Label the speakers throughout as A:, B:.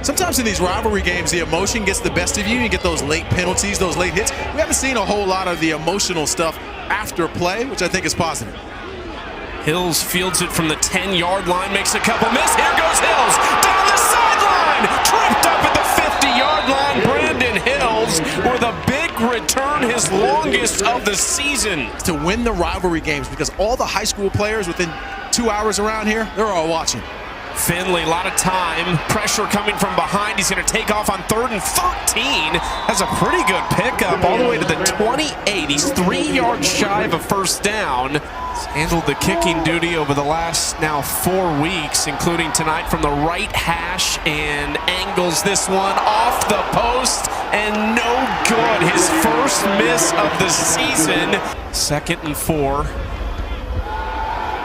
A: Sometimes in these rivalry games, the emotion gets the best of you. You get those late penalties, those late hits. We haven't seen a whole lot of the emotional stuff after play, which I think is positive.
B: Hills fields it from the 10-yard line, makes a couple miss. Here goes Hills down the sideline, tripped up at the 50-yard line. Brandon Hills with a big return, his longest of the season.
A: To win the rivalry games, because all the high school players within 2 hours around here, they're all watching.
B: Finley, a lot of time, pressure coming from behind. He's going to take off on 3rd and 13. Has a pretty good pickup all the way to the 28. He's 3 yards shy of a first down. He's handled the kicking duty over the last now 4 weeks, including tonight from the right hash, and angles this one off the post, and no good. His first miss of the season. 2nd and 4.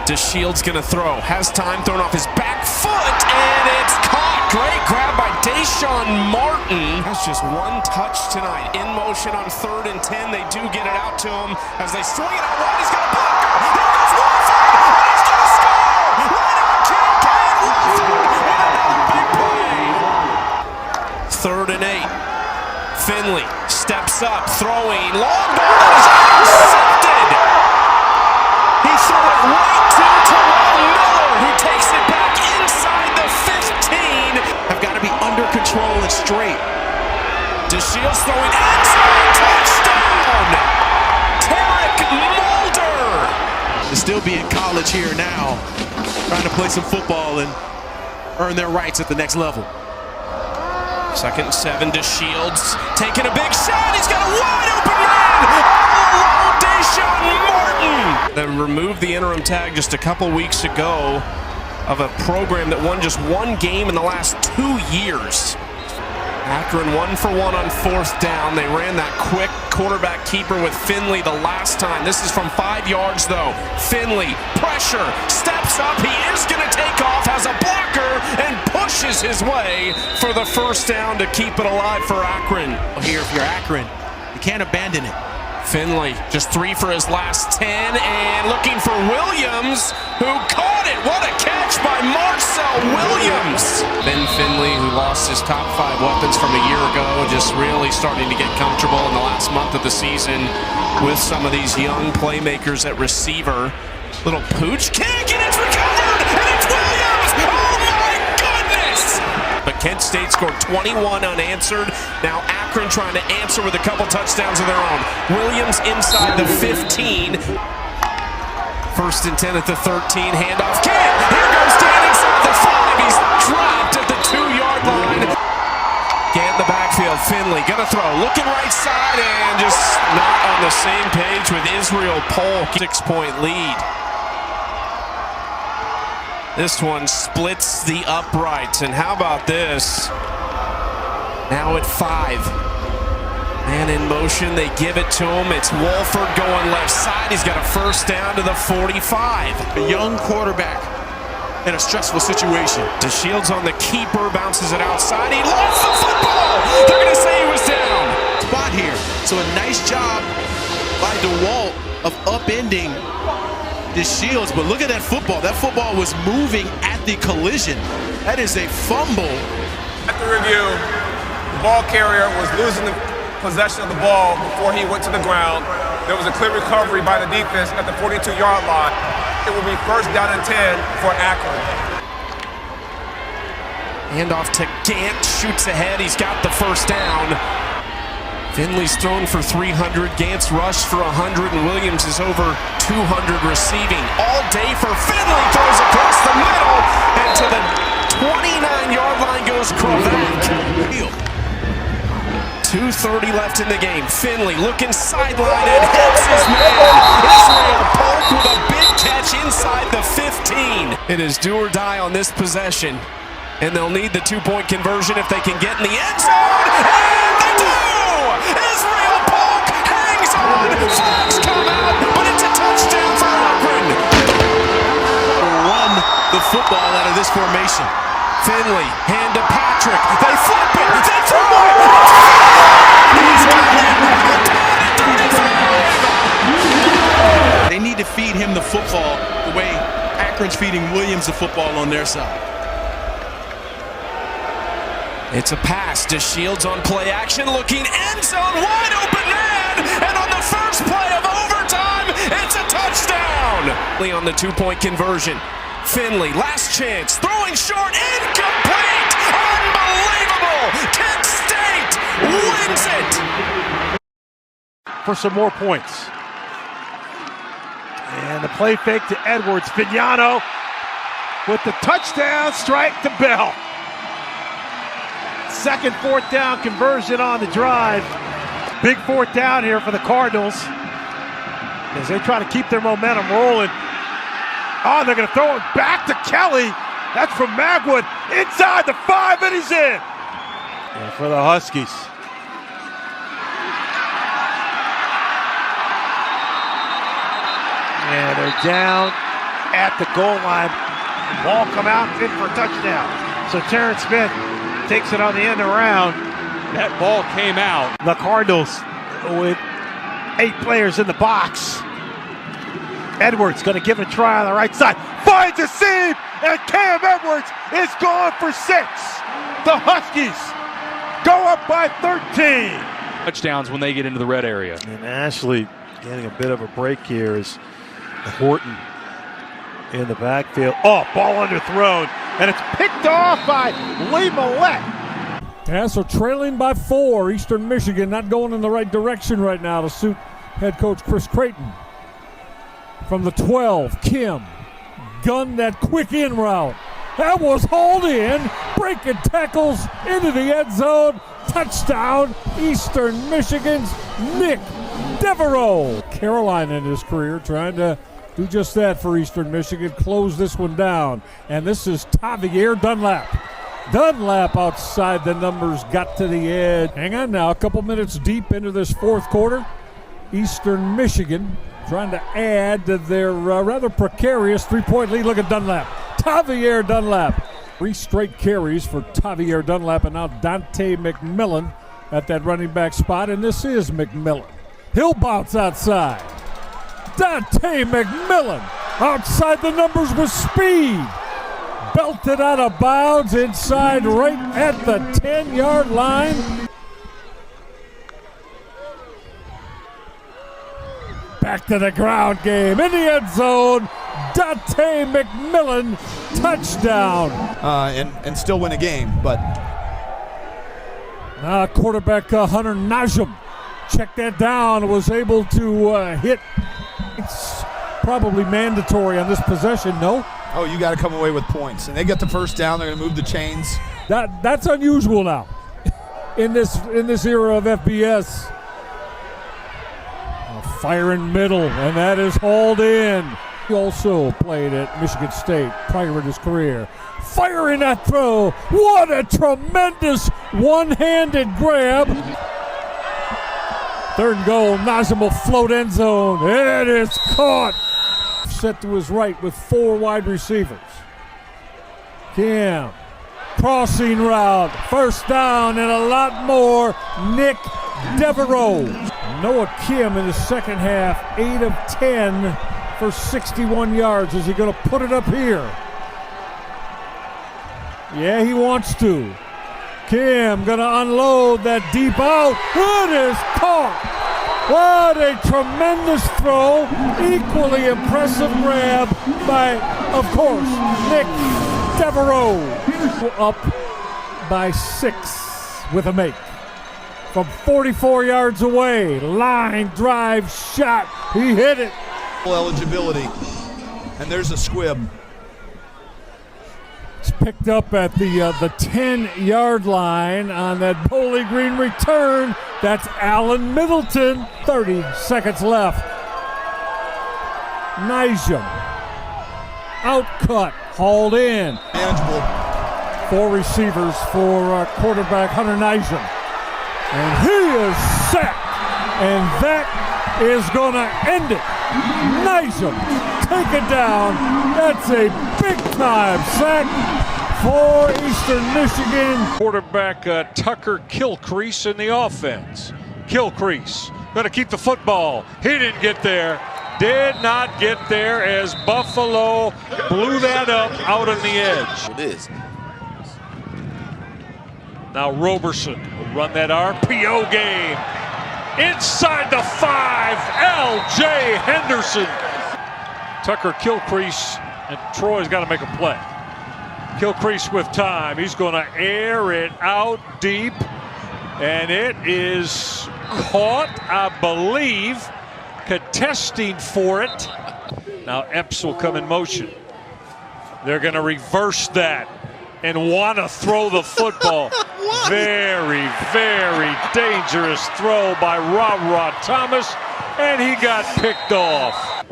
B: DeShield's going to throw. Has time, thrown off his back foot, and it's caught. Great grab by Deshaun Martin. Has just one touch tonight. In motion on 3rd and 10. They do get it out to him as they swing it out wide. He's got a blocker. Here goes Wolford, and he's going to score. Right on cue, Kane Wolford with another big play. 3rd and 8. Finley steps up, throwing. Long ball that is intercepted. He threw it right to Toledo Miller, who takes it back inside the 15.
A: Have got to be under control and straight.
B: DeShield's throwing inside, touchdown! Tarek Mulder!
A: To still be in college here now, trying to play some football and earn their rights at the next level.
B: 2nd and 7, DeShield's taking a big shot. He's got a wide open man! All alone, Deshaun Martin! They removed the interim tag just a couple weeks ago of a program that won just one game in the last 2 years. Akron 1 for 1 on 4th down. They ran that quick quarterback keeper with Finley the last time. This is from 5 yards though. Finley, pressure, steps up. He is going to take off, has a blocker, and pushes his way for the first down to keep it alive for Akron.
A: Here, if you're Akron, you can't abandon it.
B: Finley, just 3 for his last 10, and looking for Williams, who caught it. What a catch by Marcel Williams. Ben Finley, who lost his top 5 weapons from a year ago, just really starting to get comfortable in the last month of the season with some of these young playmakers at receiver. Little pooch kick, and it's recovered, and it's Williams. Oh my goodness! But Kent State scored 21 unanswered. Now Akron trying to answer with a couple touchdowns of their own. Williams inside the 15. 1st and 10 at the 13. Handoff. Here goes Dan inside the 5. He's dropped at the 2-yard line. Gant in the backfield. Finley gonna throw. Looking right side and just not on the same page with Israel Polk. 6-point lead. This one splits the uprights, and how about this? Now at 5. Man in motion, they give it to him. It's Wolford going left side. He's got a first down to the 45.
A: A young quarterback in a stressful situation.
B: DeShield's on the keeper, bounces it outside. He lost the football. They're going to say he was down.
A: Spot here. So a nice job by DeWalt of upending DeShield's, but look at that football. That football was moving at the collision. That is a fumble.
C: At the review, the ball carrier was losing the possession of the ball before he went to the ground. There was a clear recovery by the defense at the 42-yard line. It will be 1st down and 10 for Akron.
B: Handoff to Gant, shoots ahead. He's got the first down. Finley's thrown for 300, Gant's rushed for 100, and Williams is over 200 receiving. All day for Finley, throws across the middle, and to the 29-yard line goes Kravac. 2:30 left in the game. Finley looking sideline and hits his man. Israel Polk with a big catch inside the 15. It is do or die on this possession, and they'll need the 2-point conversion if they can get in the end zone, and they do! Israel Polk hangs on. Flags come out, but it's a touchdown for Akron.
A: Run the football out of this formation.
B: Finley, hand to Patrick. They flip it. They throw it. He's got it.
A: They need to feed him the football the way Akron's feeding Williams the football on their side.
B: It's a pass to Shields on play action, looking end zone, wide open man, and on the first play of overtime, it's a touchdown! On the two-point conversion, Finley, last chance, throwing short, incomplete! Unbelievable! Kent State wins it!
D: For some more points. And the play fake to Edwards. Vignano with the touchdown strike to Bell. Second fourth down conversion on the drive. Big fourth down here for the Cardinals as they try to keep their momentum rolling. Oh, they're going to throw it back to Kelly. That's from Magwood inside the 5, and he's in. And for the Huskies. And they're down at the goal line. Ball come out, fit for a touchdown. So Terrence Smith takes it on the end around.
E: That ball came out.
D: The Cardinals with 8 players in the box. Edwards going to give it a try on the right side. Finds a seam, and Cam Edwards is gone for 6. The Huskies go up by 13.
E: Touchdowns when they get into the red area.
D: And Ashley getting a bit of a break here is Horton in the backfield. Oh, ball underthrown, and it's picked off by Lee Millette.
F: Yeah, so trailing by 4, Eastern Michigan not going in the right direction right now to suit head coach Chris Creighton. From the 12, Kim gunned that quick in route. That was hauled in, breaking tackles into the end zone. Touchdown, Eastern Michigan's Nick Devereaux. Caroline in his career trying to do just that for Eastern Michigan. Close this one down. And this is Tavier Dunlap. Dunlap outside the numbers, got to the edge. Hang on now, a couple minutes deep into this fourth quarter. Eastern Michigan trying to add to their rather precarious three-point lead. Look at Dunlap. Tavier Dunlap. 3 straight carries for Tavier Dunlap, and now Dante McMillan at that running back spot, and this is McMillan. He'll bounce outside. Dante McMillan outside the numbers with speed. Belted out of bounds inside right at the 10-yard line. Back to the ground game in the end zone. Dante McMillan, touchdown.
G: And still win a game, but.
F: Quarterback Hunter Najum checked that down, was able to hit. It's probably mandatory on this possession, no?
G: Oh, you got to come away with points. And they get the first down, they're going to move the chains.
F: That's unusual now in this era of FBS. Fire in middle, and that is hauled in. He also played at Michigan State prior in his career. Firing that throw. What a tremendous one-handed grab. Third and goal, Najim will float end zone. It is caught. Set to his right with 4 wide receivers. Kim, crossing route, first down and a lot more. Nick Devereaux. Noah Kim in the second half, 8 of 10 for 61 yards. Is he going to put it up here? Yeah, he wants to. Kim going to unload that deep out. It is caught. What a tremendous throw. Equally impressive grab by, of course, Nick Devereaux. Up by 6 with a make. From 44 yards away, line drive shot. He hit it.
G: Eligibility. And there's a squib.
F: It's picked up at the 10-yard line on that Bowling Green return. That's Allen Middleton. 30 seconds left. Najum. Outcut. Hauled in.
G: Manageable.
F: 4 receivers for quarterback Hunter Najum. And he is sacked. And that is going to end it. Najum taken down. That's a big-time sack for Eastern Michigan.
H: Quarterback Tucker Kilcrease in the offense. Kilcrease going to keep the football. He didn't get there. Did not get there as Buffalo blew that up out on the edge.
I: It is.
H: Now Roberson will run that RPO game. Inside the 5, L.J. Henderson. Tucker Kilcrease, and Troy's got to make a play. Kilcrease with time. He's going to air it out deep. And it is caught, I believe, contesting for it. Now Epps will come in motion. They're going to reverse that and want to throw the football. Very, very dangerous throw by Rod Thomas, and he got picked off.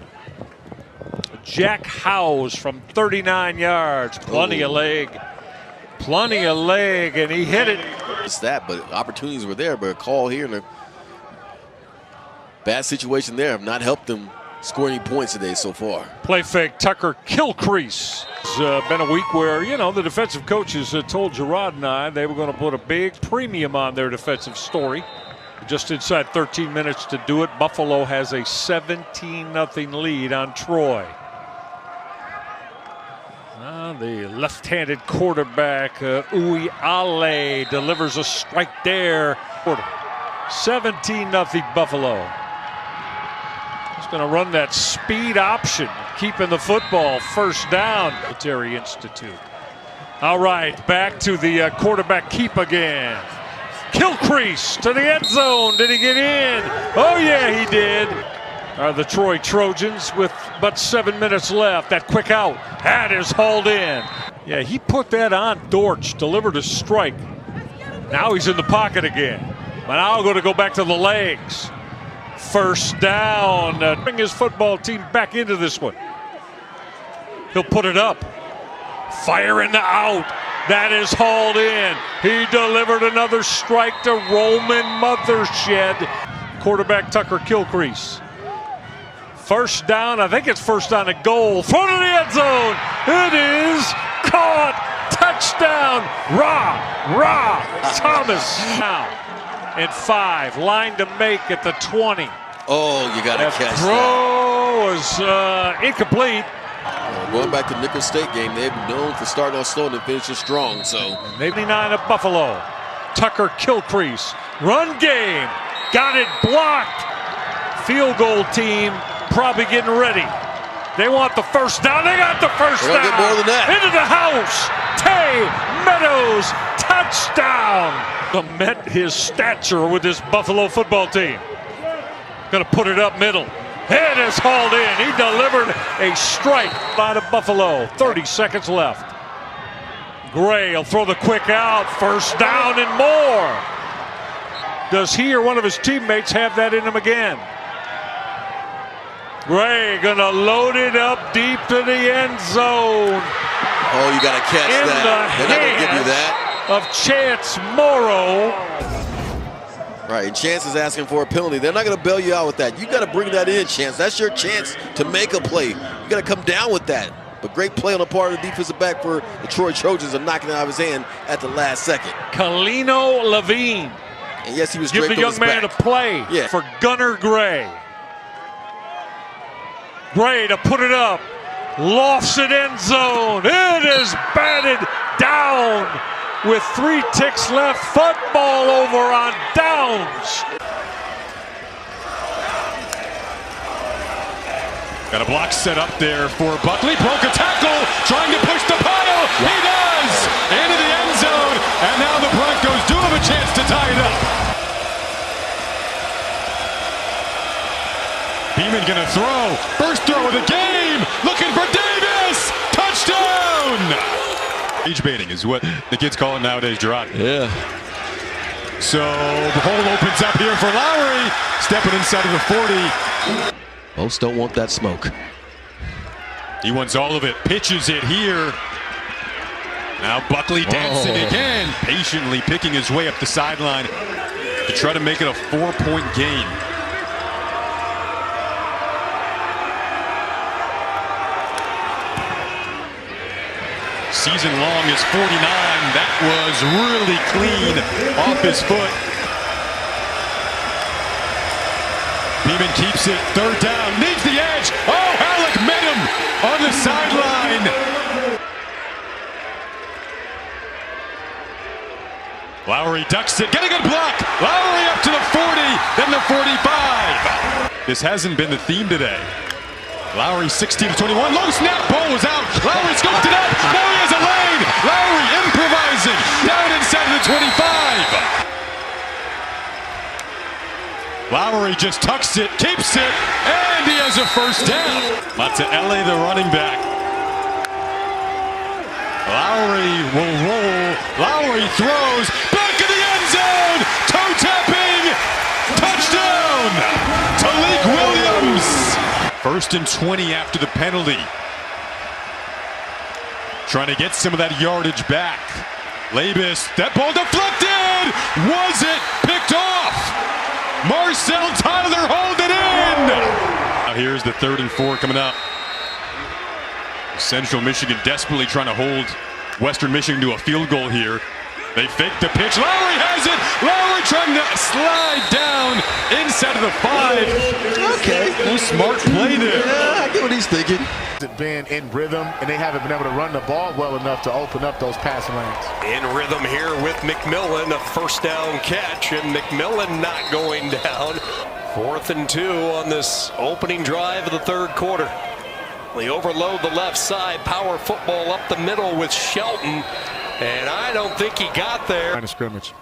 H: Jack Howes from 39 yards. Plenty of leg, and he hit it.
I: It's that, but opportunities were there, but a call here and a bad situation there have not helped them score any points today so far.
H: Play fake, Tucker Kilcrease. It's been a week where, you know, the defensive coaches told Gerard and I they were going to put a big premium on their defensive story. Just inside 13 minutes to do it. Buffalo has a 17-0 lead on Troy. The left-handed quarterback, Uiale, delivers a strike there. 17-0 Buffalo. He's going to run that speed option, keeping the football first down. Military Institute. All right, back to the quarterback keep again. Kilcrease to the end zone. Did he get in? Oh, yeah, he did. Are the Troy Trojans with but 7 minutes left. That quick out. That is hauled in. Yeah, he put that on Dortch, delivered a strike. Now he's in the pocket again. But now I'm going to go back to the legs. First down. Bring his football team back into this one. He'll put it up. Fire in the out. That is hauled in. He delivered another strike to Roman Mothershed. Quarterback Tucker Kilcrease. First down, I think it's first down at goal. Front of the end zone. It is caught. Touchdown. Thomas. Now at 5. Line to make at the 20.
I: Oh, you got to catch that.
H: Throw was incomplete.
I: Going back to the Nicholls State game, they've been known for starting off slow and finishing strong. So
H: 89 of Buffalo. Tucker Kilcrease. Run game. Got it blocked. Field goal team probably getting ready. They want the first down. They got the first down.
I: Get more than that.
H: Into the house. Tay Meadows. Touchdown. Met his stature with this Buffalo football team. Going to put it up middle. It is hauled in. He delivered a strike by the Buffalo. 30 seconds left. Gray will throw the quick out. First down and more. Does he or one of his teammates have that in him again? Gray gonna load it up deep to the end zone.
I: Oh, you gotta catch that. They're not gonna give you that.
H: Of Chance Morrow.
I: Right, and Chance is asking for a penalty. They're not gonna bail you out with that. You gotta bring that in, Chance. That's your chance to make a play. You gotta come down with that. But great play on the part of the defensive back for the Troy Trojans of knocking it out of his hand at the last second.
H: Kalino Levine.
I: And yes, he was
H: Give
I: draped
H: the
I: on
H: young
I: his
H: man
I: back.
H: a play for Gunnar Gray. Gray to put it up. Lofts it end zone. It is batted down with 3 ticks left. Football over on downs.
J: Got a block set up there for Buckley. Broke a tackle, trying to push the pile. He does! Into the end zone. And now the Broncos do have a chance to tie it up. Beeman gonna throw. First throw of the game. Looking for Davis. Touchdown! Age baiting is what the kids call it nowadays, Gerard.
I: Yeah.
J: So the hole opens up here for Lowry. Stepping inside of the 40.
I: Most don't want that smoke.
J: He wants all of it. Pitches it here. Now Buckley dancing again. Patiently picking his way up the sideline to try to make it a 4-point game. Season long is 49. That was really clean off his foot. Beeman keeps it. Third down. Needs the edge. Oh, Halleck met him on the sideline. Lowry ducks it, get a good block. Lowry up to the 40, then the 45. This hasn't been the theme today. Lowry 16 to 21, low snap, ball was out. Lowry scoped it up, now he has a lane. Lowry improvising, down inside of the 25. Lowry just tucks it, keeps it, and he has a first down. Mata'ele, the running back. Lowry will roll. Lowry throws, back in the end zone, toe tapping, touchdown, Talik Williams. 1st and 20 after the penalty. Trying to get some of that yardage back. Labus, that ball deflected. Was it picked off? Marcel Tyler hold it in. Now here's the 3rd and 4 coming up. Central Michigan desperately trying to hold Western Michigan to a field goal here. They fake the pitch. Lowry has it. Lowry trying to slide down inside of the 5. Okay, no smart play there.
I: Yeah, I get what he's thinking.
K: Been in rhythm, and they haven't been able to run the ball well enough to open up those passing lanes.
L: In rhythm here with McMillan, a first down catch, and McMillan not going down. 4th and 2 on this opening drive of the 3rd quarter. They overload the left side, power football up the middle with Shelton, and I don't think he got there.
K: Line of scrimmage.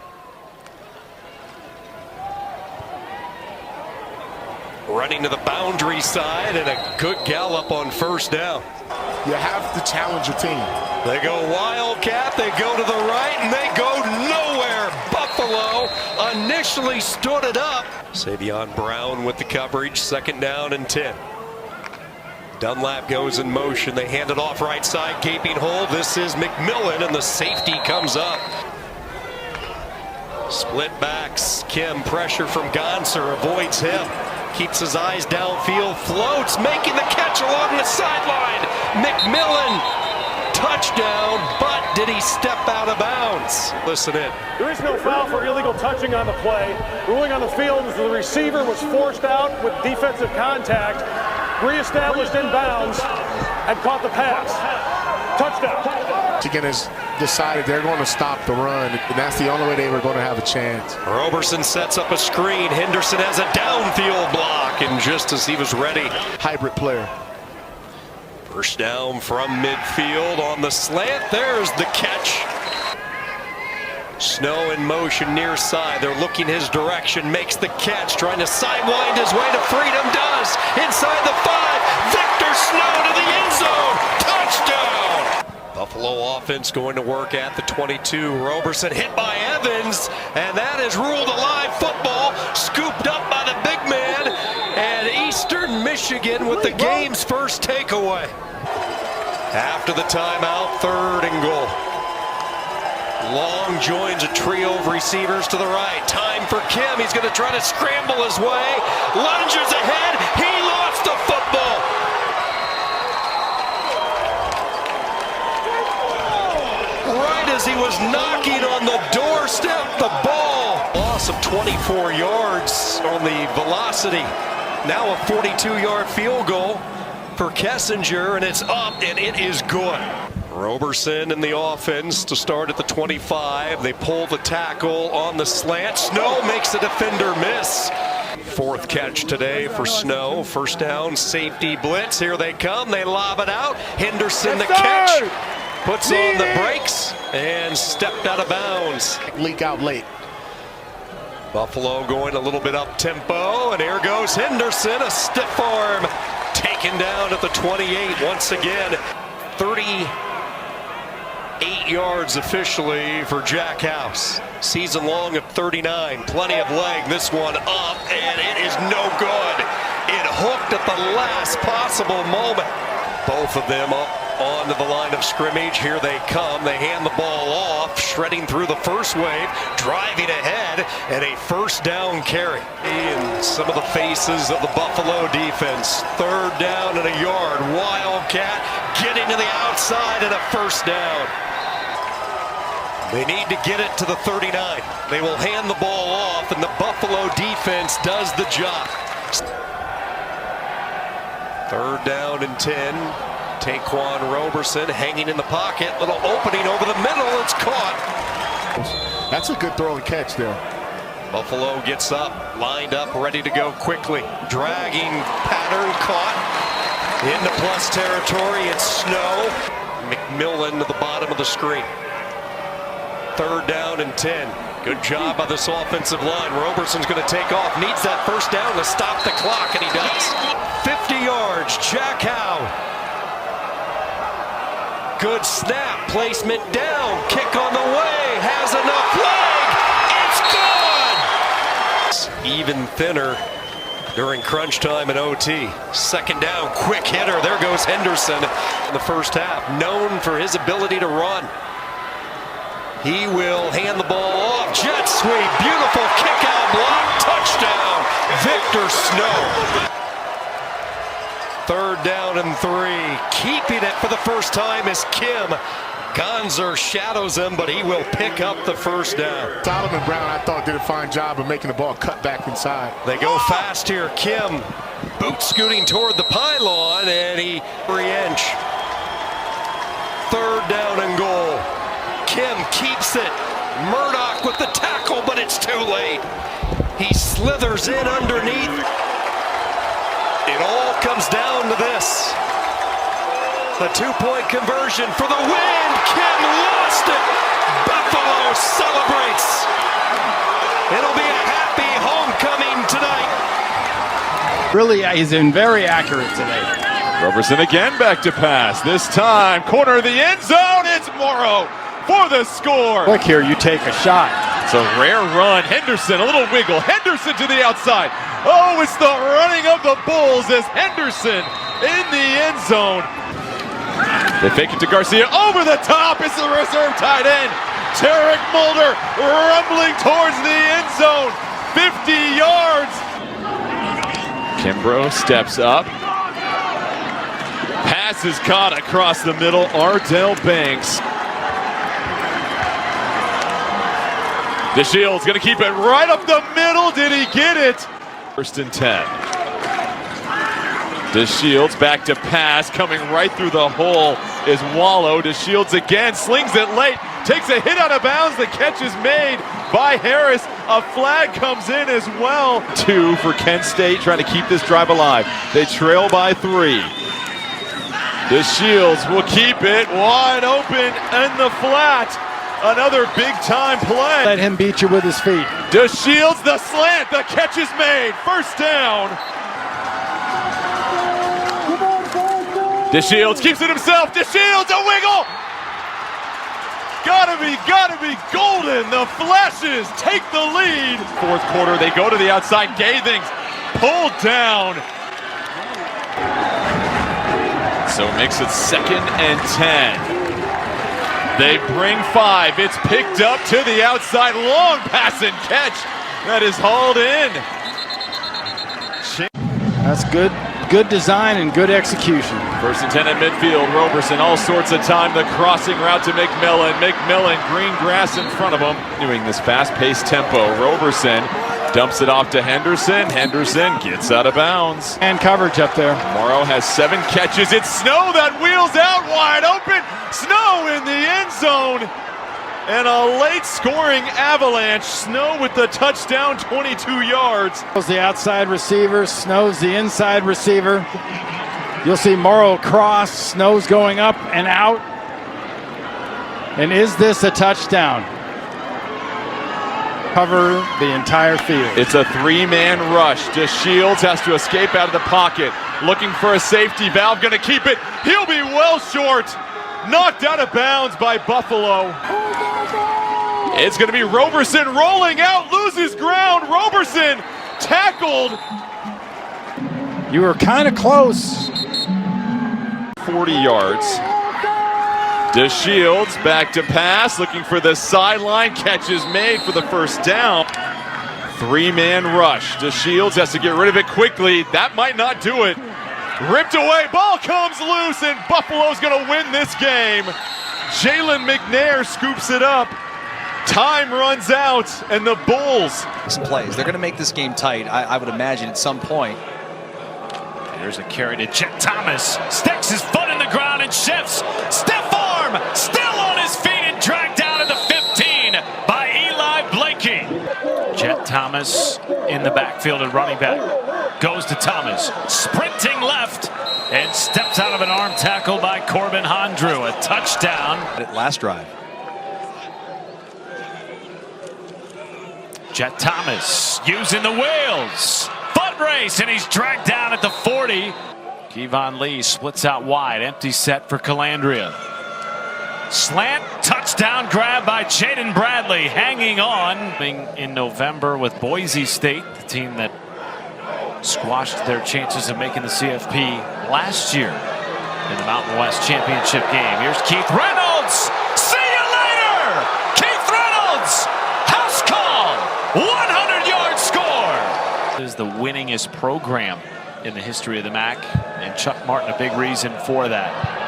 L: Running to the boundary side, and a good gallop on first down.
K: You have to challenge your team.
L: They go Wildcat, they go to the right, and they go nowhere. Buffalo initially stood it up. Savion Brown with the coverage, 2nd down and 10. Dunlap goes in motion. They hand it off right side, gaping hole. This is McMillan, and the safety comes up. Split backs. Kim, pressure from Gonser, avoids him. Keeps his eyes downfield, floats, making the catch along the sideline. McMillan, touchdown, but did he step out of bounds? Listen in.
M: There is no foul for illegal touching on the play. Ruling on the field is the receiver was forced out with defensive contact, reestablished in bounds, and caught the pass. Touchdown.
K: Michigan has decided they're going to stop the run, and that's the only way they were going to have a chance.
L: Roberson sets up a screen. Henderson has a downfield block, and just as he was ready.
K: Hybrid player.
L: First down from midfield on the slant. There's the catch. Snow in motion near side. They're looking his direction. Makes the catch. Trying to sidewind his way to freedom. Does. Inside the 5. Victor Snow to the end zone. Touchdown. Buffalo offense going to work at the 22. Roberson hit by Evans. And that is ruled a live football. Scooped up by the big man. And Eastern Michigan with the game's first takeaway. After the timeout, 3rd and goal. Long joins a trio of receivers to the right. Time for Kim. He's going to try to scramble his way. Lunges ahead. He lost the football. Right as he was knocking on the doorstep, the ball. Loss of 24 yards on the velocity. Now a 42-yard field goal for Kessinger, and it's up, and it is good. Roberson in the offense to start at the 25. They pull the tackle on the slant. Snow makes the defender miss. 4th catch today for Snow. First down, safety blitz. Here they come. They lob it out. Henderson the catch. Puts on the brakes and stepped out of bounds.
K: Leak out late.
L: Buffalo going a little bit up tempo, and here goes Henderson, a stiff arm. Taken down at the 28 once again. 38 yards officially for Jack House. Season long of 39. Plenty of leg. This one up, and it is no good. It hooked at the last possible moment. Both of them up onto the line of scrimmage. Here they come. They hand the ball off, shredding through the first wave, driving ahead, and a first down carry. In some of the faces of the Buffalo defense. 3rd down and a yard. Wildcat getting to the outside and a first down. They need to get it to the 39. They will hand the ball off, and the Buffalo defense does the job. 3rd down and 10. Taquan Roberson hanging in the pocket. Little opening over the middle. It's caught.
K: That's a good throw and catch there.
L: Buffalo gets up, lined up, ready to go quickly. Dragging pattern caught into plus territory. It's Snow. McMillan to the bottom of the screen. 3rd down and 10. Good job by this offensive line. Roberson's going to take off. Needs that first down to stop the clock, and he does. 50 yards. Jack Howe. Good snap. Placement down. Kick on the way. Has enough leg. It's good. Even thinner during crunch time and OT. 2nd down. Quick hitter. There goes Henderson in the first half. Known for his ability to run. He will hand the ball off. Jet sweep. Beautiful kick out block. Touchdown. Victor Snow. 3rd down and 3. Keeping it for the first time is Kim. Gonzer shadows him, but he will pick up the first down.
K: Solomon Brown, I thought, did a fine job of making the ball cut back inside.
L: They go fast here. Kim boot scooting toward the pylon, and he 3-inch. 3rd down and goal. Kim keeps it. Murdoch with the tackle, but it's too late. He slithers in underneath. It all comes down to this. The 2-point conversion for the win. Kim lost it. Buffalo celebrates. It'll be a happy homecoming tonight.
N: Really, he's been very accurate today.
O: Roberson again back to pass. This time, corner of the end zone. It's Morrow for the score.
N: Look here, you take a shot.
O: It's a rare run. Henderson, a little wiggle. Henderson to the outside. Oh, it's the running of the Bulls as Henderson in the end zone. They fake it to Garcia. Over the top. It's the reserve tight end. Tarek Mulder rumbling towards the end zone. 50 yards. Kimbrough steps up. Pass is caught across the middle. Ardell Banks. DeShields going to keep it right up the middle. Did he get it? 1st and 10. DeShields back to pass. Coming right through the hole is Wallow. DeShields again. Slings it late. Takes a hit out of bounds. The catch is made by Harris. A flag comes in as well. 2 for Kent State, trying to keep this drive alive. They trail by 3. DeShields will keep it wide open in the flat. Another big-time play.
N: Let him beat you with his feet.
O: DeShields, the slant, the catch is made. 1st down. DeShields keeps it himself. DeShields, a wiggle. Gotta be golden. The Flashes take the lead. 4th quarter, they go to the outside. Gaithings pulled down. So it makes it 2nd and 10. They bring 5. It's picked up to the outside. Long pass and catch. That is hauled in.
N: That's good design and good execution.
O: 1st and 10 at midfield. Roberson, all sorts of time. The crossing route to McMillan. McMillan, green grass in front of him. Doing this fast-paced tempo. Roberson dumps it off to Henderson. Henderson gets out of bounds.
N: And coverage up there.
O: Morrow has 7 catches. It's Snow that wheels out wide open. Snow in the end zone. And a late scoring avalanche. Snow with the touchdown, 22 yards.
N: The outside receiver, Snow's the inside receiver. You'll see Morrow cross, Snow's going up and out. And is this a touchdown? Cover the entire field.
O: It's a 3-man rush. DeShields has to escape out of the pocket. Looking for a safety valve, gonna keep it. He'll be well short. Knocked out of bounds by Buffalo. It's gonna be Roberson rolling out, loses ground. Roberson tackled.
N: You were kind of close.
O: 40 yards. DeShields back to pass, looking for the sideline. Catch is made for the 1st down. 3-man rush. DeShields has to get rid of it quickly. That might not do it. Ripped away, ball comes loose, and Buffalo's gonna win this game. Jalen McNair scoops it up. Time runs out, and the Bulls.
P: Plays. They're gonna make this game tight, I would imagine, at some point. Here's a carry to Chet Thomas. Sticks his foot in the ground and shifts. Stiff arm, still on his feet and dragged down to the 15 by Eli
Q: Thomas in the backfield at running back. Goes to Thomas, sprinting left, and steps out of an arm tackle by Corbin Hondrew. A touchdown.
P: Last drive.
Q: Jet Thomas using the wheels. Foot race, and he's dragged down at the 40. Kevon Lee splits out wide. Empty set for Calandria. Slant, touchdown grab by Jaden Bradley, hanging on. In November with Boise State, the team that squashed their chances of making the CFP last year in the Mountain West Championship game. Here's Keith Reynolds. See you later! Keith Reynolds! House call! 100-yard score! This is the winningest program in the history of the MAC, and Chuck Martin a big reason for that.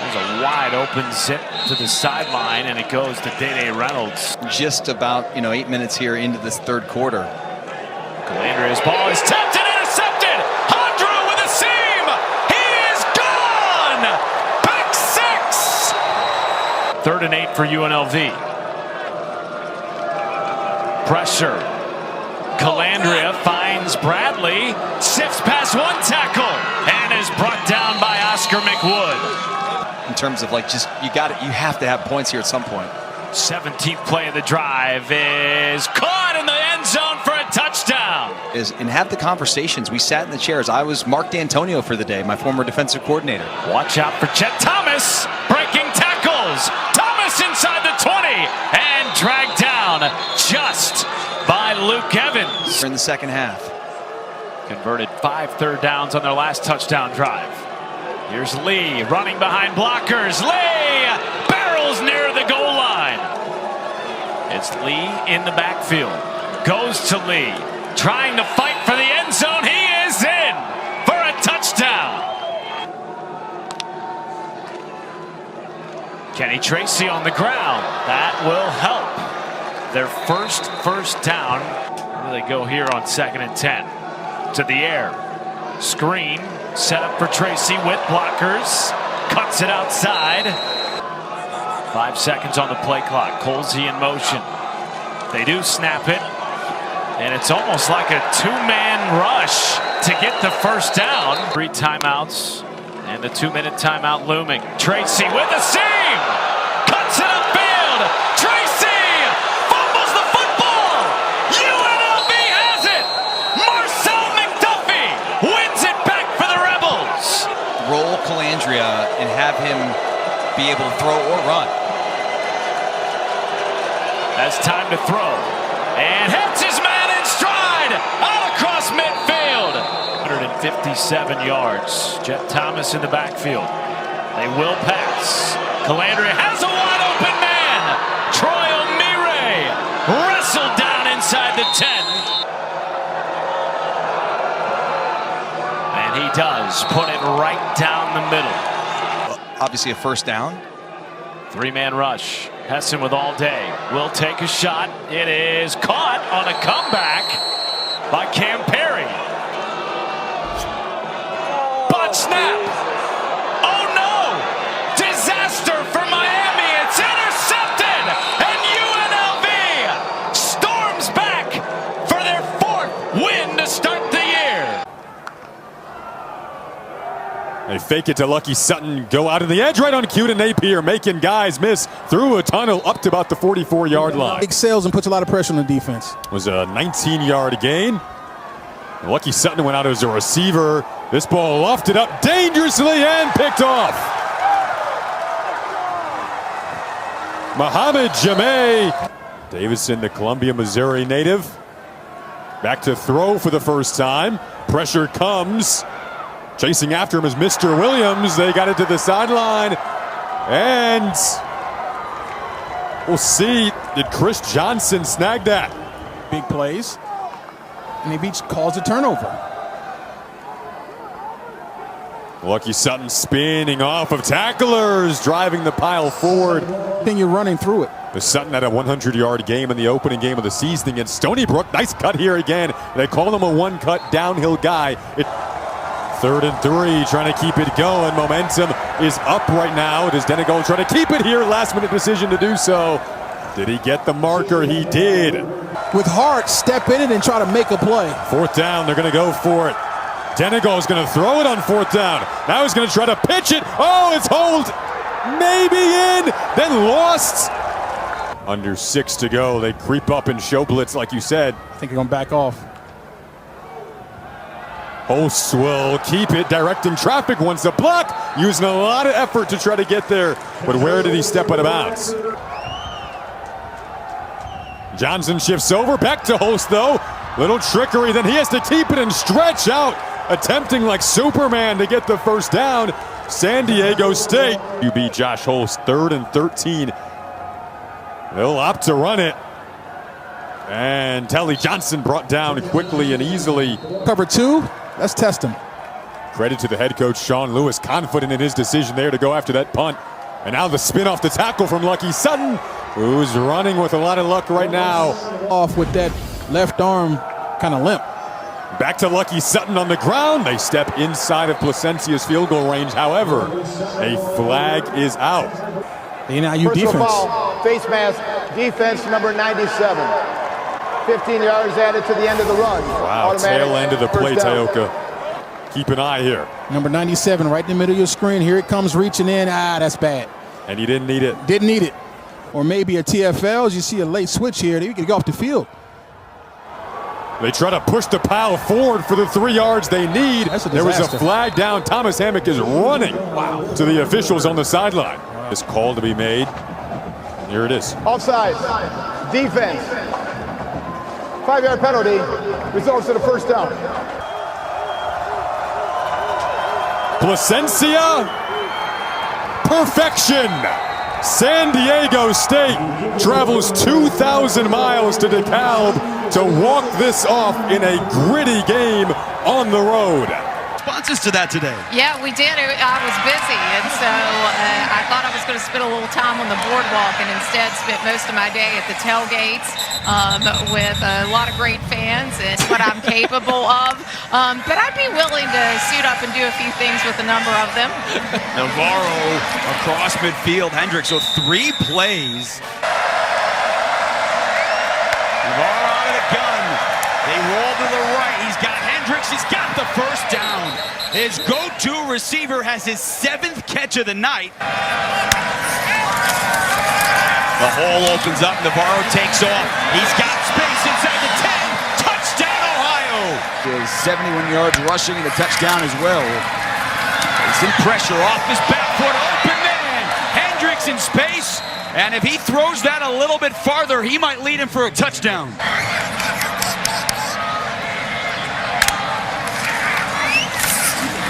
Q: There's a wide open zip to the sideline, and it goes to Dede Reynolds.
P: Just about 8 minutes here into this third quarter.
Q: Calandria's ball is tipped and intercepted. Hondrew with a seam. He is gone. Back 6. 3rd and 8 for UNLV. Pressure. Calandria finds Bradley, sifts past one tackle, and is brought down by Oscar McWood.
P: In terms of you have to have points here at some point.
Q: 17th play of the drive is caught in the end zone for a touchdown.
P: And have the conversations. We sat in the chairs. I was Mark D'Antonio for the day, my former defensive coordinator.
Q: Watch out for Chet Thomas, breaking tackles. Thomas inside the 20 and dragged down just by Luke Evans.
P: In the second half.
Q: Converted 5 third downs on their last touchdown drive. Here's Lee running behind blockers. Lee barrels near the goal line. It's Lee in the backfield. Goes to Lee. Trying to fight for the end zone. He is in for a touchdown. Kenny Tracy on the ground. That will help. Their first down. Where do they go here on 2nd and 10? To the air. Screen. Set up for Tracy with blockers. Cuts it outside. 5 seconds on the play clock. Colsey in motion. They do snap it. And it's almost like a 2-man rush to get the first down. 3 timeouts and a 2-minute timeout looming. Tracy with a seam. Cuts it upfield. Tracy fumbles the football. UNLV has it. Marcel McDuffie wins it back for the Rebels.
P: Roll Calandria and have him be able to throw or run.
Q: That's time to throw. And hits his man in stride. Out across midfield. 157 yards. Jet Thomas in the backfield. They will pass. Calandria has a wide open man. Troy O'Meara wrestled down inside the 10. And he does put it right down the middle.
P: Obviously a first down.
Q: 3-man rush. Hessen with all day. Will take a shot. It is caught on a comeback by Cam Perry. Butt snap. Oh no! Disaster for Miami. It's intercepted. And UNLV storms back for their 4th win to start the year.
J: They fake it to Lucky Sutton, go out of the edge right on cue to Napier, making guys miss through a tunnel up to about the 44-yard line.
R: Excels and puts a lot of pressure on the defense.
J: It was a 19-yard gain. Lucky Sutton went out as a receiver. This ball lofted up dangerously and picked off. Muhammad Jameh. Davison, the Columbia, Missouri native. Back to throw for the first time. Pressure comes. Chasing after him is Mr. Williams. They got it to the sideline. And we'll see, did Chris Johnson snag that?
R: Big plays. And they've each caused a turnover.
J: Lucky Sutton spinning off of tacklers, driving the pile forward.
R: Then you're running through it.
J: The Sutton had a 100-yard game in the opening game of the season against Stony Brook. Nice cut here again. They call him a one-cut downhill guy. 3rd and 3, trying to keep it going. Momentum is up right now. Does Denegal try to keep it here? Last-minute decision to do so. Did he get the marker? He did.
R: with heart, step in it and try to make a play.
J: 4th down, they're going to go for it. Denegal is going to throw it on 4th down. Now he's going to try to pitch it. Oh, it's hold. Maybe in, then lost. Under 6 to go. They creep up and show blitz, like you said.
R: I think they're going to back off.
J: Hosts will keep it, directing traffic, wants to block, using a lot of effort to try to get there. But where did he step out of bounds? Johnson shifts over, back to Host though. Little trickery, then he has to keep it and stretch out, attempting like Superman to get the first down. San Diego State. QB Josh Holst, 3rd and 13. They'll opt to run it. And Telly Johnson brought down quickly and easily.
R: Cover 2, let's test him.
J: Credit to the head coach, Sean Lewis, confident in his decision there to go after that punt. And now the spin off the tackle from Lucky Sutton, who's running with a lot of luck right now.
R: Off with that left arm kind of limp.
J: Back to Lucky Sutton on the ground. They step inside of Placencia's field goal range. However, a flag is out.
R: The NIU defense.
S: Foul, face mask, defense number 97. 15 yards added to the end of the run.
J: Wow, tail end of the play, Tayoka. Keep an eye here.
R: Number 97 right in the middle of your screen. Here it comes reaching in. That's bad.
J: And he didn't need it.
R: Didn't need it. Or maybe a TFL. As you see a late switch here, they could go off the field.
J: They try to push the pile forward for the 3 yards they need. There was a flag down. Thomas Hammock is running to the officials on the sideline. This call to be made. Here it is.
S: Offside. Defense. 5-yard penalty. Results in a first down.
J: Placencia. Perfection. San Diego State travels 2,000 miles to DeKalb to walk this off in a gritty game on the road.
T: Responses to that today?
U: Yeah, we did. I was busy, and so I thought I was going to spend a little time on the boardwalk, and instead spent most of my day at the tailgates with a lot of great fans. And what I'm capable of, but I'd be willing to suit up and do a few things with a number of them.
T: Navarro across midfield. Hendricks, so 3 plays. Navarro out of the gun. They roll to the right. He's got Hendricks. He's got the first down. His go-to receiver has his 7th catch of the night. The hole opens up. Navarro takes off. He's got space inside the 10. Touchdown, Ohio. Is 71 yards rushing and a touchdown as well. He's in pressure off his back foot. Open man. Hendricks in space. And if he throws that a little bit farther, he might lead him for a touchdown.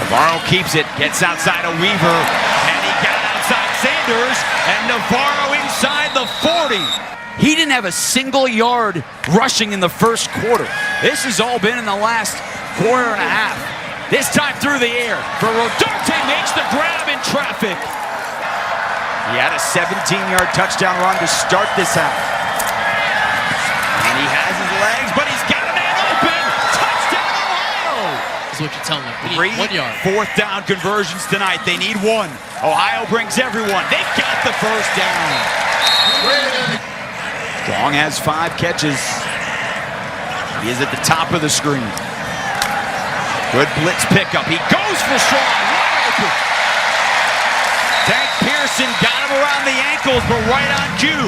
T: Navarro keeps it, gets outside of Weaver, and he got outside Sanders, and Navarro inside the 40. He didn't have a single yard rushing in the first quarter. This has all been in the last quarter and a half. This time through the air, for Rodarte makes the grab in traffic. He had a 17-yard touchdown run to start this half. And he has his legs, but he's got a man open. Touchdown, Ohio!
V: That's what you're telling me.
T: Three
V: 1 yard.
T: 4th down conversions tonight. They need 1. Ohio brings everyone. They got the first down. Strong has 5 catches. He is at the top of the screen. Good blitz pickup. He goes for Strong. Wide open. Tank Pearson got him around the ankles, but right on cue.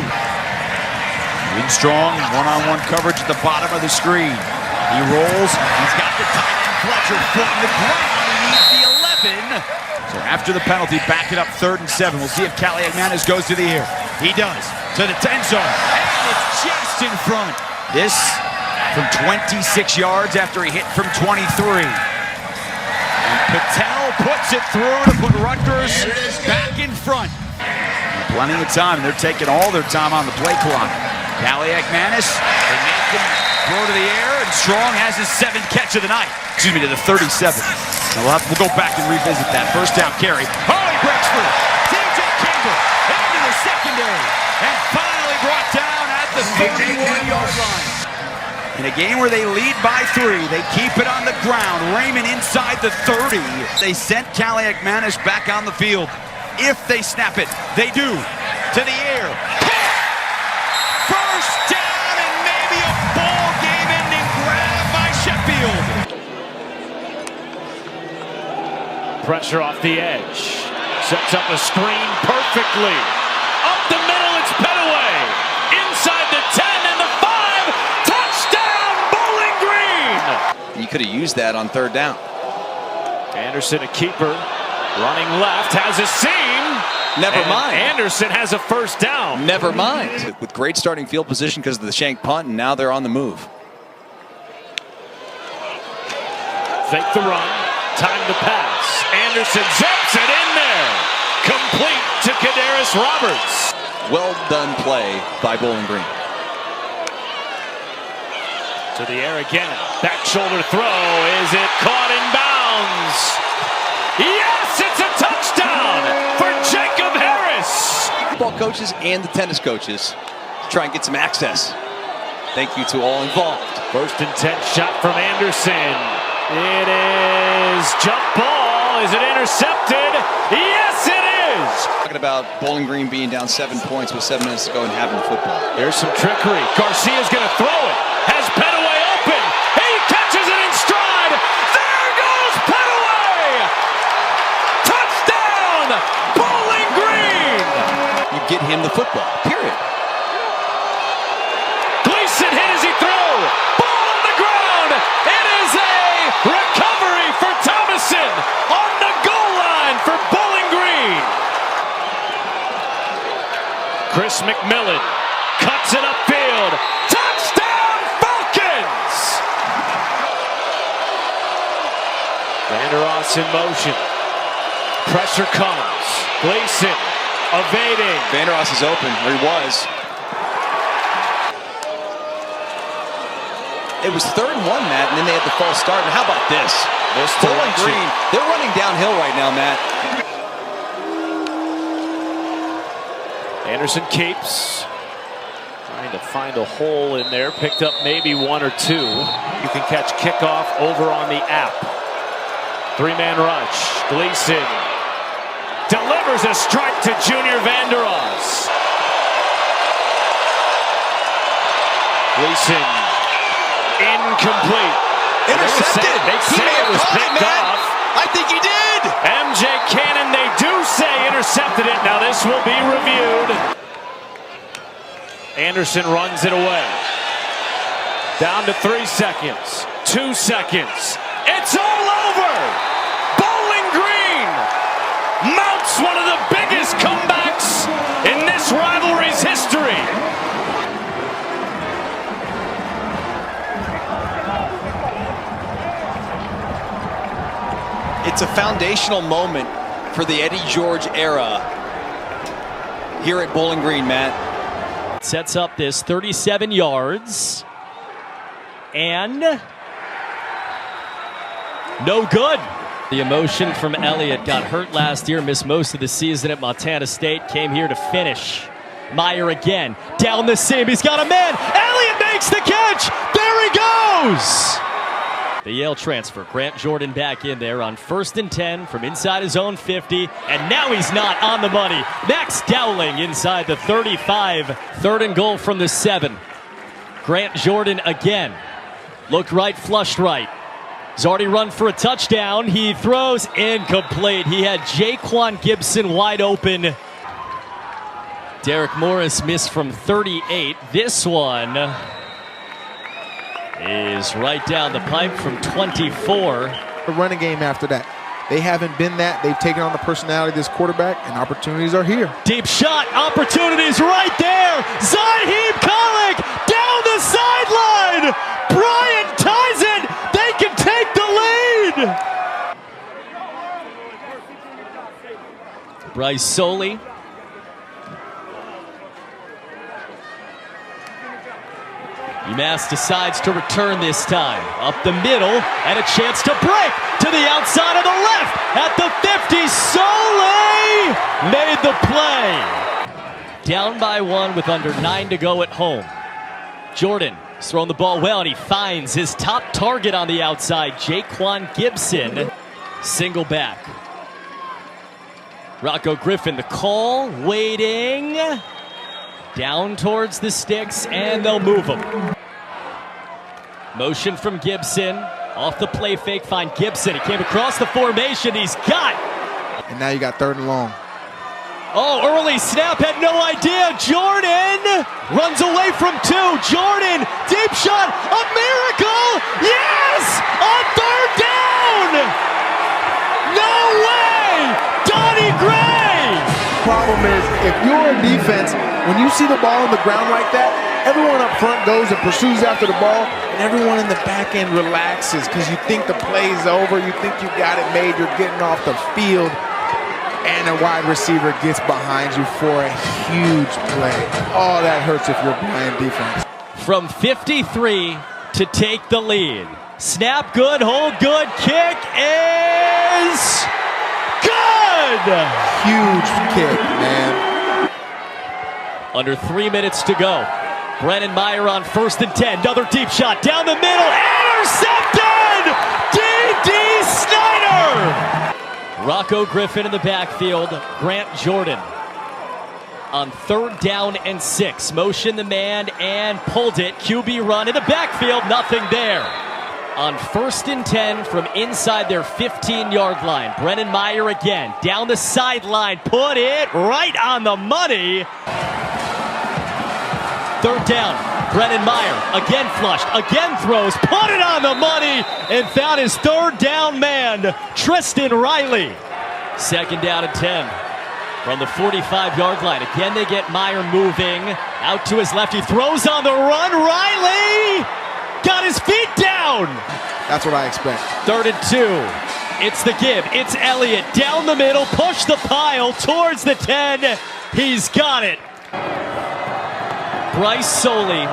T: Strong, one-on-one coverage at the bottom of the screen. He rolls. He's got the tight end Fletcher foot in the ground. He needs the 11. So after the penalty, back it up 3rd and 7. We'll see if Cali Agmanis goes to the air. He does. To the 10 zone. And it's just in front. This from 26 yards after he hit from 23. And Patel puts it through to put Rutgers back in front. Plenty of time. They're taking all their time on the play clock. Cali Agmanis, they make him throw to the air, and Strong has his 7th catch of the night. Excuse me, to the 37. Now we'll go back and revisit that. First down carry. Oh, he breaks through. TJ Campbell into the secondary. And finally brought down at the 31-yard line. In a game where they lead by 3, they keep it on the ground. Raymond inside the 30. They sent Cali Agmanis back on the field. If they snap it, they do. To the air. First down and maybe a
Q: pressure off the edge. Sets up a screen perfectly. Up the middle, it's Petaway. Inside the 10 and the 5. Touchdown, Bowling Green!
P: You could have used that on third down.
Q: Anderson, a keeper. Running left, has a seam.
P: Never mind.
Q: Anderson has a first down.
P: Never mind. With great starting field position because of the shank punt, and now they're on the move.
Q: Fake the run. Time to pass. Anderson zaps it in there. Complete to Kadarius Roberts.
P: Well done play by Bowling Green.
Q: To the air again. Back shoulder throw. Is it caught in bounds? Yes, it's a touchdown for Jacob Harris.
P: Football coaches and the tennis coaches to try and get some access. Thank you to all involved.
Q: First and 10 shot from Anderson. It is jump ball. Is it intercepted? Yes, it is.
P: Talking about Bowling Green being down 7 points with 7 minutes to go and having the football.
Q: There's some trickery. Garcia's going to throw it. Has Petaway open. He catches it in stride. There goes Petaway. Touchdown, Bowling Green.
P: You get him the football, period.
Q: Gleason hit as he threw. Ball on the ground. It is a recovery for Thomason on the goal line for Bowling Green. Chris McMillan cuts it upfield. Touchdown, Falcons! Vander Ross in motion. Pressure comes. Gleason evading.
P: Vander Ross is open, or he was. It was 3rd and 1, Matt, and then they had the false start. And how about this? Bowling Green, they're running downhill right now, Matt.
Q: Anderson keeps. Trying to find a hole in there. Picked up maybe 1 or 2. You can catch kickoff over on the app. 3-man rush. Gleason delivers a strike to Junior Vander Ross. Gleason incomplete.
P: Intercepted.
Q: They say it was picked off.
P: I think he did.
Q: MJ Cannon, they do say intercepted it. Now this will be reviewed. Anderson runs it away. Down to 3 seconds. 2 seconds. It's all over. Bowling Green mounts one of the biggest comebacks in this rivalry's history.
P: It's a foundational moment for the Eddie George era here at Bowling Green, Matt.
C: Sets up this 37 yards. And no good. The emotion from Elliott. Got hurt last year, missed most of the season at Montana State. Came here to finish. Meyer again. Down the seam. He's got a man. Elliott makes the catch. There he goes. The Yale transfer, Grant Jordan back in there on 1st and 10 from inside his own 50, and now he's not on the money. Max Dowling inside the 35, 3rd and goal from the 7. Grant Jordan again, looked right, flushed right. He's already run for a touchdown. He throws incomplete. He had Jaquan Gibson wide open. Derek Morris missed from 38. This one is right down the pipe from 24.
R: A running game after that. They haven't been that. They've taken on the personality of this quarterback, and opportunities are here.
C: Deep shot, opportunities right there. Zaheem Khalek down the sideline. Bryant ties it. They can take the lead. Bryce Soley. UMass decides to return this time. Up the middle, and a chance to break to the outside of the left. At the 50, Soley made the play. Down by 1 with under 9 to go at home. Jordan is throwing the ball well, and he finds his top target on the outside, Jaquan Gibson. Single back. Rocco Griffin, the call, waiting. Down towards the sticks, and they'll move him. Motion from Gibson, Off the play fake, find Gibson. He came across the formation. He's got.
R: And now you got 3rd and long.
C: Oh, early snap, had no idea. Jordan runs away from 2. Jordan, deep shot, a miracle. Yes! On 3rd down! No way! Donnie Gray!
R: Problem is, if you're a defense, when you see the ball on the ground like that, everyone up front goes and pursues after the ball, and everyone in the back end relaxes because you think the play's over, you think you got it made, you're getting off the field, and a wide receiver gets behind you for a huge play. Oh, that hurts if you're playing defense.
C: From 53 to take the lead. Snap good, hold good, kick is good!
R: Huge kick, man.
C: Under 3 minutes to go. Brennan Meyer on 1st and 10. Another deep shot down the middle. Intercepted! D.D. Snyder! Rocco Griffin in the backfield. Grant Jordan on 3rd down and 6. Motion the man and pulled it. QB run in the backfield. Nothing there. On 1st and 10 from inside their 15-yard line. Brennan Meyer again. Down the sideline. Put it right on the money. 3rd down, Brennan Meyer, again flushed, again throws, put it on the money, and found his 3rd down man, Tristan Riley. 2nd down and 10 from the 45-yard line. Again, they get Meyer moving, out to his left, he throws on the run, Riley got his feet down.
R: That's what I expect.
C: 3rd and 2, it's the give, it's Elliott, down the middle, push the pile towards the 10, he's got it. Bryce Soley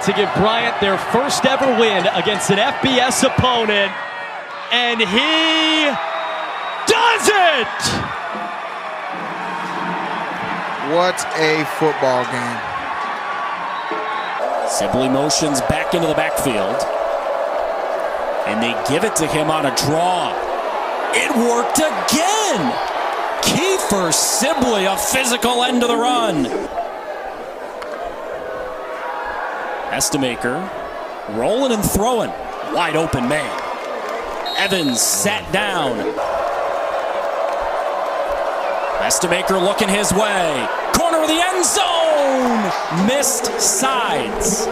C: to give Bryant their first ever win against an FBS opponent, and he does it!
R: What a football game.
A: Sibley motions back into the backfield, and they give it to him on a draw. It worked again! Kiefer Sibley, a physical end to the run. Estemaker rolling and throwing. Wide open man. Evans sat down. Estemaker looking his way. Corner of the end zone. Missed sides.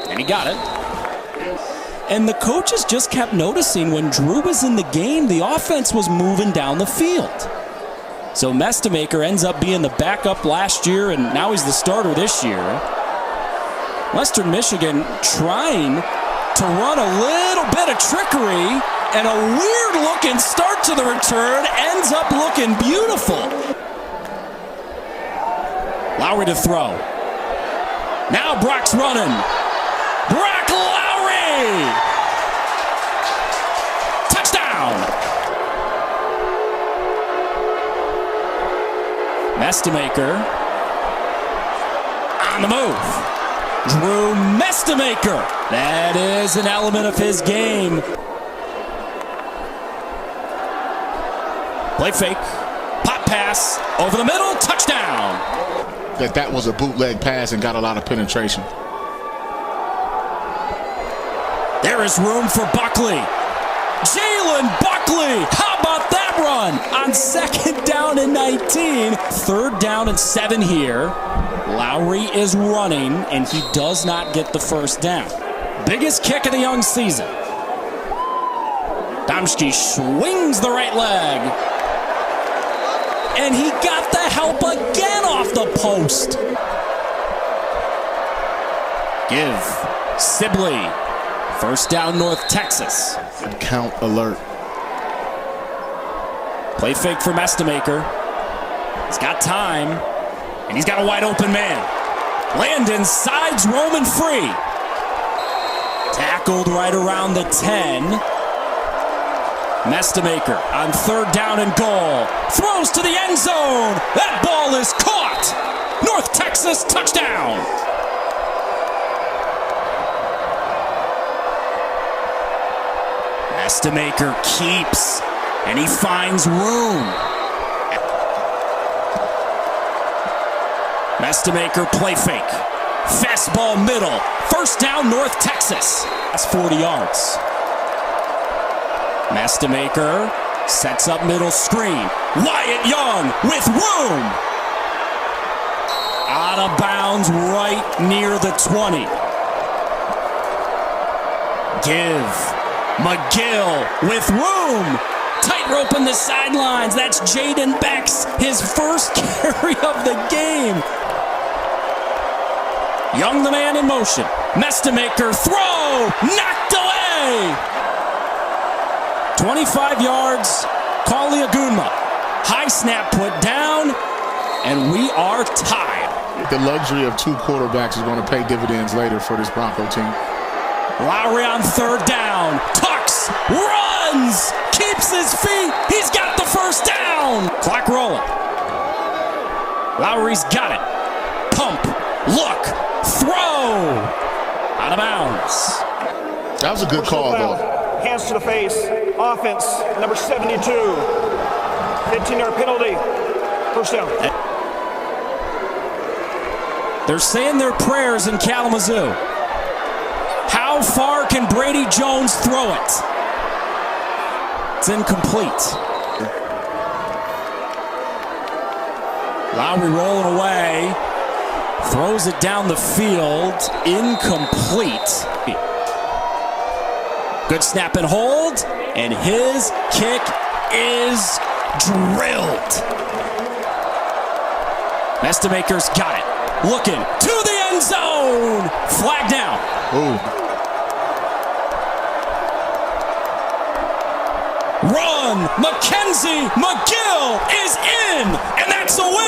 A: And he got it. And the coaches just kept noticing when Drew was in the game, the offense was moving down the field. So Estemaker ends up being the backup last year, and now he's the starter this year. Western Michigan trying to run a little bit of trickery, and a weird-looking start to the return ends up looking beautiful. Lowry to throw. Now Brock's running. Brock Lowry! Touchdown! Estemaker on the move. Drew Estemaker. That is an element of his game. Play fake. Pop pass. Over the middle. Touchdown.
K: That was a bootleg pass and got a lot of penetration.
A: There is room for Buckley. Jalen Buckley. How about that run on 2nd down and 19? 3rd down and 7 here. Lowry is running, and he does not get the first down. Biggest kick of the young season. Domsky swings the right leg. And he got the help again off the post. Give Sibley. 1st down, North Texas.
K: Count alert.
A: Play fake from Estemaker. He's got time, and he's got a wide open man. Landon sides roaming free. Tackled right around the 10. Estemaker on 3rd down and goal. Throws to the end zone. That ball is caught. North Texas touchdown. Estemaker keeps, and he finds room. Estemaker play fake. Fastball middle. First down, North Texas. That's 40 yards. Mastamaker sets up middle screen. Wyatt Young with room. Out of bounds right near the 20. Give. McGill with room. Tightrope on the sidelines. That's Jaden Beck's his first carry of the game. Young the man in motion. Mastamaker throw. Knocked away. 25 yards. Kali Agunma. High snap put down. And we are tied.
K: The luxury of two quarterbacks is going to pay dividends later for this Bronco team.
A: Lowry on third down. Tucks. Runs. Keeps his feet. He's got the first down. Clock rolling. Lowry's got it. Pump. Look. Throw. Out of bounds.
K: That was a good call, though.
M: Hands to the face. Offense, number 72. 15-yard penalty. First down.
A: They're saying their prayers in Kalamazoo. How far can Brady Jones throw it? It's incomplete. Lowry rolling away. Throws it down the field. Incomplete. Good snap and hold. And his kick is drilled. Mastamaker's got it. Looking to the end zone. Flag down.
K: Ooh.
A: Run. McKenzie. McGill is in. And that's a win.